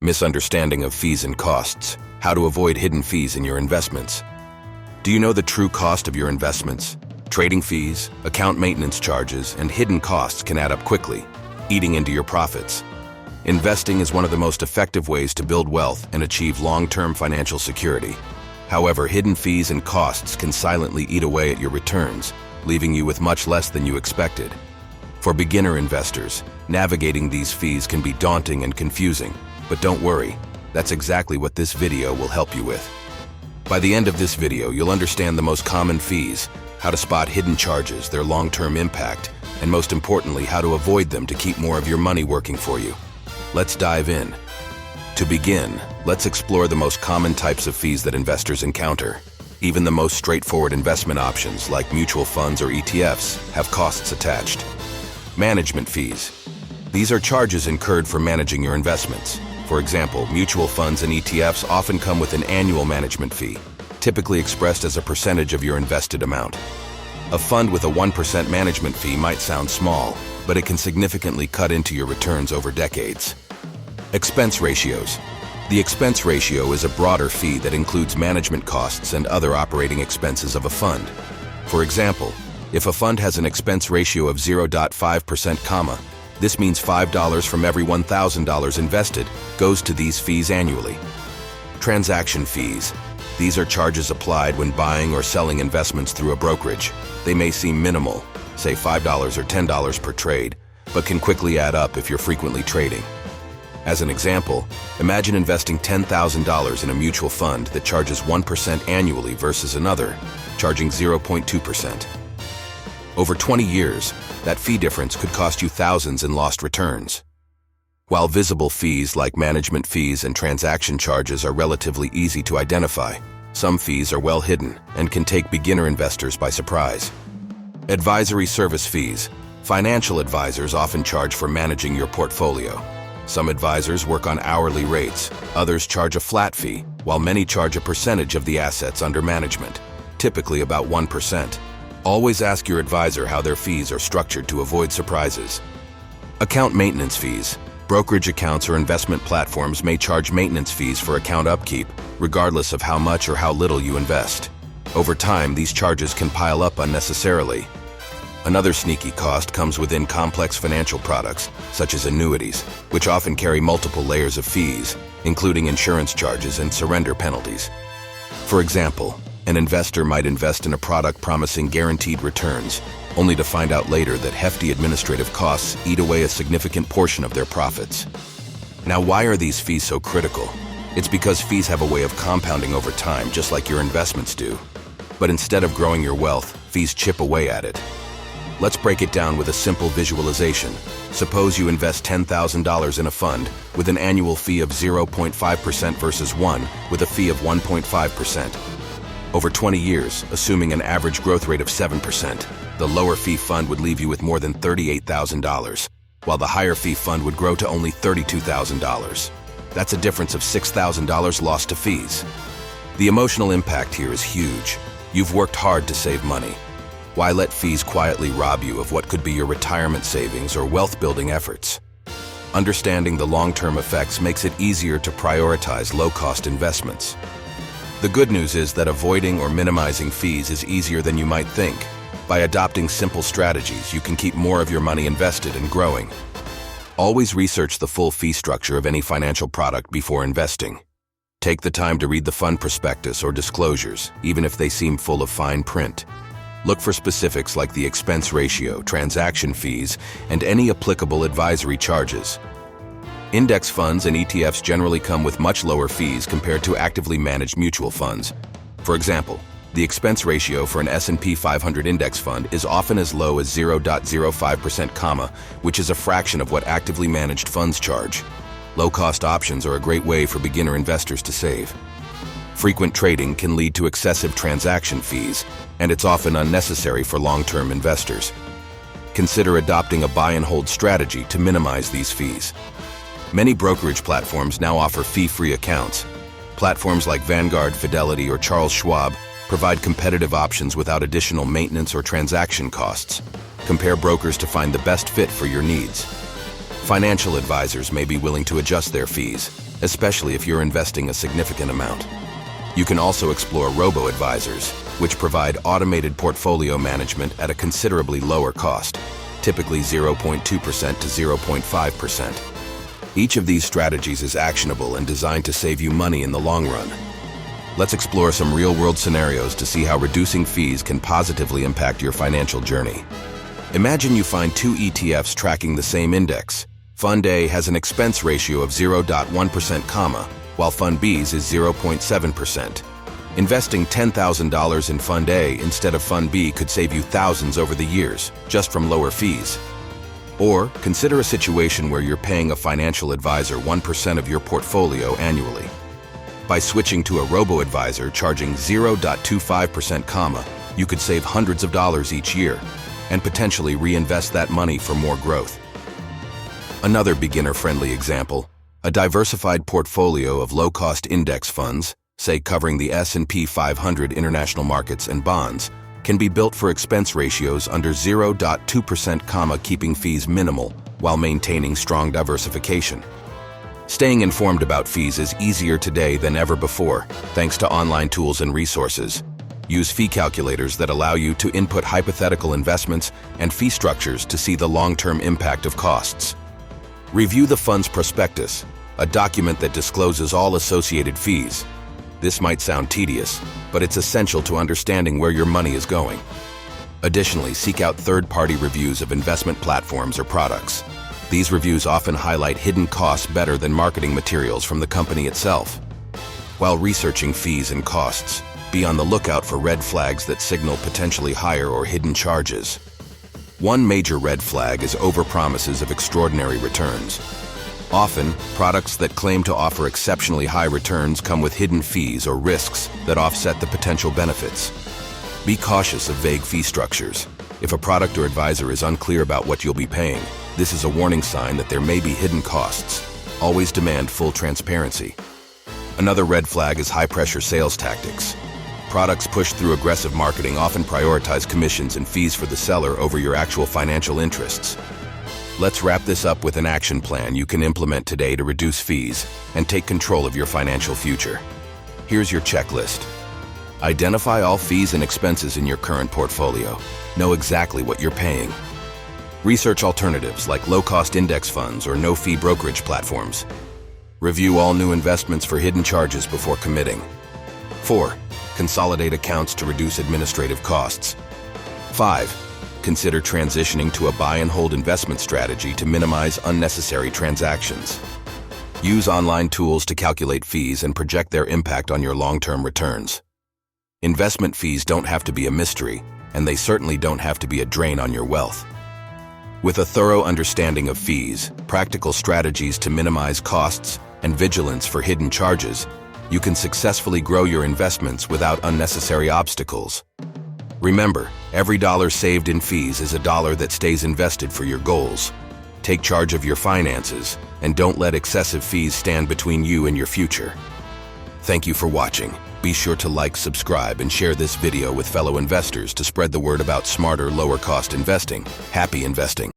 Misunderstanding of fees and costs. How to avoid hidden fees in your investments. Do you know the true cost of your investments? Trading fees, account maintenance charges, and hidden costs can add up quickly, eating into your profits. Investing is one of the most effective ways to build wealth and achieve long-term financial security. However, hidden fees and costs can silently eat away at your returns, leaving you with much less than you expected. For beginner investors, navigating these fees can be daunting and confusing, but don't worry, that's exactly what this video will help you with. By the end of this video, you'll understand the most common fees, how to spot hidden charges, their long-term impact, and most importantly, how to avoid them to keep more of your money working for you. Let's dive in. To begin, let's explore the most common types of fees that investors encounter. Even the most straightforward investment options, like mutual funds or ETFs, have costs attached. Management fees. These are charges incurred for managing your investments. For example, mutual funds and ETFs often come with an annual management fee, typically expressed as a percentage of your invested amount. A fund with a 1% management fee might sound small, but it can significantly cut into your returns over decades. Expense ratios. The expense ratio is a broader fee that includes management costs and other operating expenses of a fund. For example, if a fund has an expense ratio of 0.5%, this means $5 from every $1,000 invested goes to these fees annually. Transaction fees. These are charges applied when buying or selling investments through a brokerage. They may seem minimal, say $5 or $10 per trade, but can quickly add up if you're frequently trading. As an example, imagine investing $10,000 in a mutual fund that charges 1% annually versus another, charging 0.2%. Over 20 years, that fee difference could cost you thousands in lost returns. While visible fees like management fees and transaction charges are relatively easy to identify, some fees are well hidden and can take beginner investors by surprise. Advisory service fees. Financial advisors often charge for managing your portfolio. Some advisors work on hourly rates, others charge a flat fee, while many charge a percentage of the assets under management, typically about 1%. Always ask your advisor how their fees are structured to avoid surprises. Account maintenance fees. Brokerage accounts or investment platforms may charge maintenance fees for account upkeep, regardless of how much or how little you invest. Over time, these charges can pile up unnecessarily. Another sneaky cost comes within complex financial products, such as annuities, which often carry multiple layers of fees, including insurance charges and surrender penalties. For example, an investor might invest in a product promising guaranteed returns, only to find out later that hefty administrative costs eat away a significant portion of their profits. Now, why are these fees so critical? It's because fees have a way of compounding over time, just like your investments do. But instead of growing your wealth, fees chip away at it. Let's break it down with a simple visualization. Suppose you invest $10,000 in a fund with an annual fee of 0.5% versus one with a fee of 1.5%. Over 20 years, assuming an average growth rate of 7%, the lower fee fund would leave you with more than $38,000, while the higher fee fund would grow to only $32,000. That's a difference of $6,000 lost to fees. The emotional impact here is huge. You've worked hard to save money. Why let fees quietly rob you of what could be your retirement savings or wealth-building efforts? Understanding the long-term effects makes it easier to prioritize low-cost investments. The good news is that avoiding or minimizing fees is easier than you might think. By adopting simple strategies, you can keep more of your money invested and growing. Always research the full fee structure of any financial product before investing. Take the time to read the fund prospectus or disclosures, even if they seem full of fine print. Look for specifics like the expense ratio, transaction fees, and any applicable advisory charges. Index funds and ETFs generally come with much lower fees compared to actively managed mutual funds. For example, the expense ratio for an S&P 500 index fund is often as low as 0.05%, which is a fraction of what actively managed funds charge. Low-cost options are a great way for beginner investors to save. Frequent trading can lead to excessive transaction fees, and it's often unnecessary for long-term investors. Consider adopting a buy-and-hold strategy to minimize these fees. Many brokerage platforms now offer fee-free accounts. Platforms like Vanguard, Fidelity, or Charles Schwab provide competitive options without additional maintenance or transaction costs. Compare brokers to find the best fit for your needs. Financial advisors may be willing to adjust their fees, especially if you're investing a significant amount. You can also explore Robo-Advisors, which provide automated portfolio management at a considerably lower cost, typically 0.2% to 0.5%. Each of these strategies is actionable and designed to save you money in the long run. Let's explore some real-world scenarios to see how reducing fees can positively impact your financial journey. Imagine you find two ETFs tracking the same index. Fund A has an expense ratio of 0.1%, while Fund B's is 0.7%. Investing $10,000 in Fund A instead of Fund B could save you thousands over the years, just from lower fees. Or consider a situation where you're paying a financial advisor 1% of your portfolio annually. By switching to a Robo-Advisor charging 0.25%, you could save hundreds of dollars each year and potentially reinvest that money for more growth. Another beginner-friendly example, a diversified portfolio of low-cost index funds, say covering the S&P 500 international markets and bonds, can be built for expense ratios under 0.2%, keeping fees minimal while maintaining strong diversification. Staying informed about fees is easier today than ever before, thanks to online tools and resources. Use fee calculators that allow you to input hypothetical investments and fee structures to see the long-term impact of costs. Review the fund's prospectus, a document that discloses all associated fees. This might sound tedious, but it's essential to understanding where your money is going. Additionally, seek out third-party reviews of investment platforms or products. These reviews often highlight hidden costs better than marketing materials from the company itself. While researching fees and costs, be on the lookout for red flags that signal potentially higher or hidden charges. One major red flag is overpromises of extraordinary returns. Often, products that claim to offer exceptionally high returns come with hidden fees or risks that offset the potential benefits. Be cautious of vague fee structures. If a product or advisor is unclear about what you'll be paying, this is a warning sign that there may be hidden costs. Always demand full transparency. Another red flag is high-pressure sales tactics. Products pushed through aggressive marketing often prioritize commissions and fees for the seller over your actual financial interests. Let's wrap this up with an action plan you can implement today to reduce fees and take control of your financial future. Here's your checklist. Identify all fees and expenses in your current portfolio. Know exactly what you're paying. Research alternatives like low-cost index funds or no-fee brokerage platforms. Review all new investments for hidden charges before committing. 4. Consolidate accounts to reduce administrative costs. 5. Consider transitioning to a buy-and-hold investment strategy to minimize unnecessary transactions. Use online tools to calculate fees and project their impact on your long-term returns. Investment fees don't have to be a mystery, and they certainly don't have to be a drain on your wealth. With a thorough understanding of fees, practical strategies to minimize costs, and vigilance for hidden charges, you can successfully grow your investments without unnecessary obstacles. Remember, every dollar saved in fees is a dollar that stays invested for your goals. Take charge of your finances, and don't let excessive fees stand between you and your future. Thank you for watching. Be sure to like, subscribe, and share this video with fellow investors to spread the word about smarter, lower-cost investing. Happy investing!